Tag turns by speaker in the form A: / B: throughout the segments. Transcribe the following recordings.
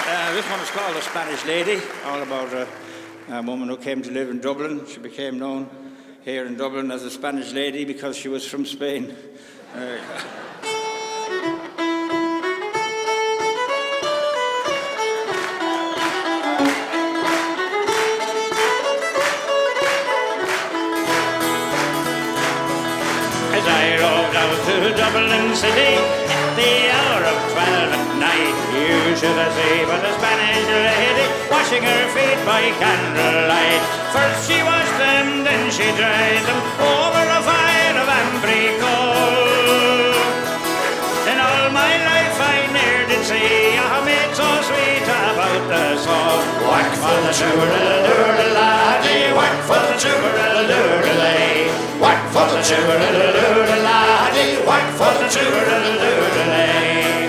A: This one is called The Spanish Lady, all about a woman who came to live in Dublin. She became known here in Dublin as the Spanish Lady because she was from Spain. As I rode out to Dublin City at the hour of 12 at night, you should have seen but the Spanish lady washing her feet by candlelight. First she washed them, then she dried them over a fire of ambry coal. In all my life I ne'er did see a maid so sweet about the soul. Whack for the sugar-a-doodle-laddie, whack for the sugar-a-doodle-lay. Whack for the sugar-a-doodle-laddie, whack for the sugar-a-doodle-lay.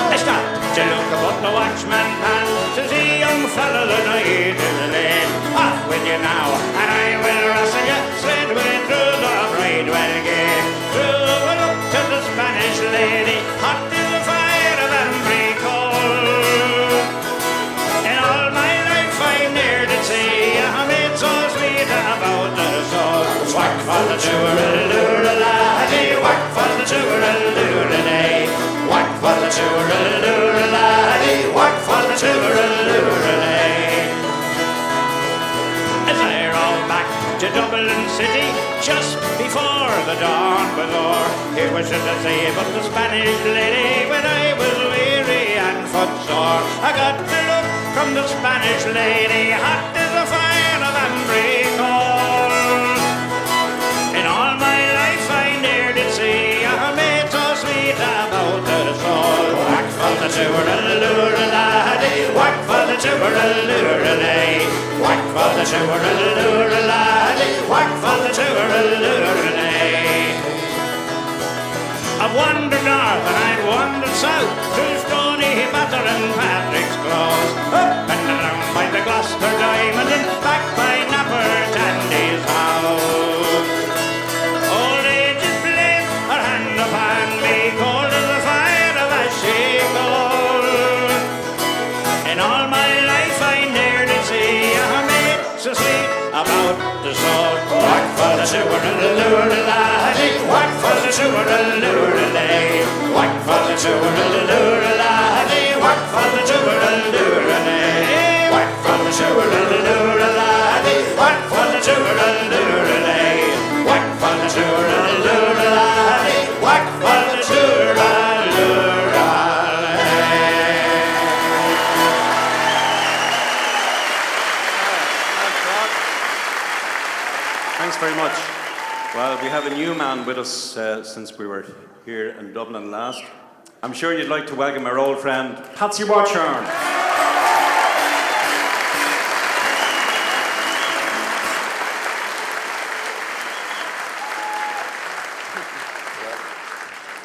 A: I stopped to look about the watchman pan to see young fellow the night in the lane. Off with you now, and I will rustle you straight way through the Bridewell gate. Through up to the Spanish lady, hot in the fire of ambry coal. In all my life I ne'er did see a maid so sweet about the soul. Whack for the sugar-a-doodle-laddie, whack for the sugar-a-doodle-lay. Whack for the sugar-a-doodle-laddie, whack for the sugar-a-doodle-lay. As I rode back to Dublin City just before the dawn was o'er, here was to say but the Spanish lady when I was weary and footsore. I got the look from the Spanish lady, hot as a fire of ambry coal. In all my life I ne'er did see a maid so sweet about the soul. Whack for the sugar-a-doodle-laddie, whack for the sugar-a-doodle-lay. Whack for the sugar-a-doodle-laddie, whack for the sugar-a-doodle-lay. I've wandered north and I've wandered south, through Stony Batter and Patrick's Close, up and down by the Gloucester Diamond and back by Napper Tandy's house. Old age is blame, her hand upon me, cold as the fire of ashy coal. In all my life I ne'er did see a maid so sweet about the soul. Whack for the sugar-a-doodle-laddie, whack for the sugar-a-doodle-lay. Whack for the sugar-a-doodle-laddie, whack for the sugar-a-doodle-lay. Whack for the sugar-a-doodle-laddie, whack for the sugar-a-doodle-lay. Whack for the sugar-a-doodle-laddie, whack for the sugar-a-doodle-lay.
B: Thanks very much. Well, we have a new man with us since we were here in Dublin last. I'm sure you'd like to welcome our old friend, Patsy Watchorn.